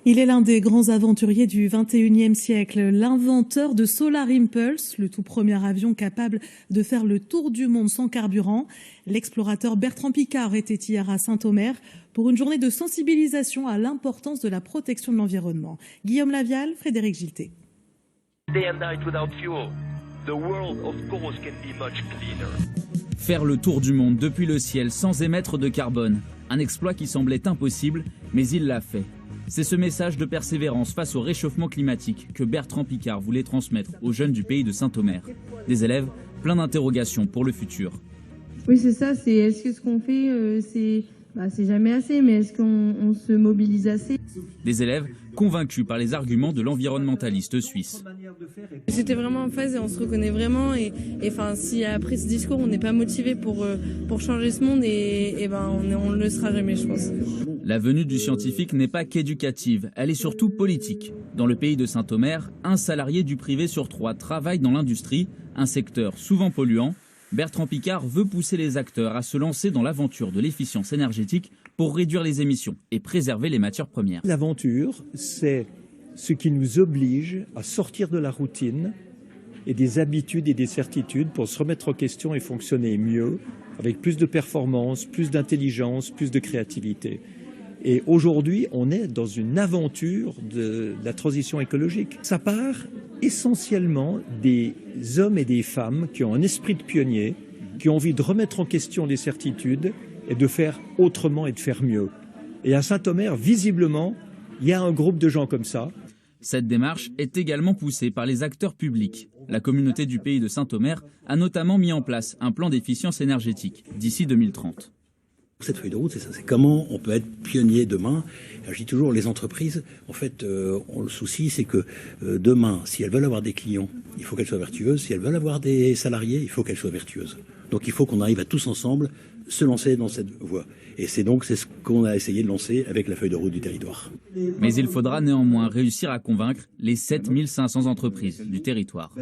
Il est l'un des grands aventuriers du XXIe siècle, l'inventeur de Solar Impulse, le tout premier avion capable de faire le tour du monde sans carburant. L'explorateur Bertrand Piccard était hier à Saint-Omer pour une journée de sensibilisation à l'importance de la protection de l'environnement. Guillaume Lavial, Frédéric Gilté. Faire le tour du monde depuis le ciel sans émettre de carbone, un exploit qui semblait impossible, mais il l'a fait. C'est ce message de persévérance face au réchauffement climatique que Bertrand Piccard voulait transmettre aux jeunes du pays de Saint-Omer. Des élèves plein d'interrogations pour le futur. Oui, c'est ça, est-ce que ce qu'on fait, c'est jamais assez, mais est-ce qu'on se mobilise assez? Des élèves convaincus par les arguments de l'environnementaliste suisse. J'étais vraiment en phase et on se reconnaît vraiment. Et si après ce discours, on n'est pas motivé pour changer ce monde, on ne le sera jamais, je pense. La venue du scientifique n'est pas qu'éducative, elle est surtout politique. Dans le pays de Saint-Omer, un salarié du privé sur 3 travaille dans l'industrie, un secteur souvent polluant. Bertrand Piccard veut pousser les acteurs à se lancer dans l'aventure de l'efficience énergétique pour réduire les émissions et préserver les matières premières. L'aventure, c'est ce qui nous oblige à sortir de la routine et des habitudes et des certitudes pour se remettre en question et fonctionner mieux, avec plus de performance, plus d'intelligence, plus de créativité. Et aujourd'hui, on est dans une aventure de la transition écologique. Ça part essentiellement des hommes et des femmes qui ont un esprit de pionnier, qui ont envie de remettre en question les certitudes et de faire autrement et de faire mieux. Et à Saint-Omer, visiblement, il y a un groupe de gens comme ça. Cette démarche est également poussée par les acteurs publics. La communauté du pays de Saint-Omer a notamment mis en place un plan d'efficience énergétique d'ici 2030. Cette feuille de route, c'est ça, c'est comment on peut être pionnier demain. Alors, je dis toujours, les entreprises, en fait, le souci, c'est que demain, si elles veulent avoir des clients, il faut qu'elles soient vertueuses. Si elles veulent avoir des salariés, il faut qu'elles soient vertueuses. Donc il faut qu'on arrive à tous ensemble se lancer dans cette voie. Et c'est ce qu'on a essayé de lancer avec la feuille de route du territoire. Mais il faudra néanmoins réussir à convaincre les 7500 entreprises du territoire.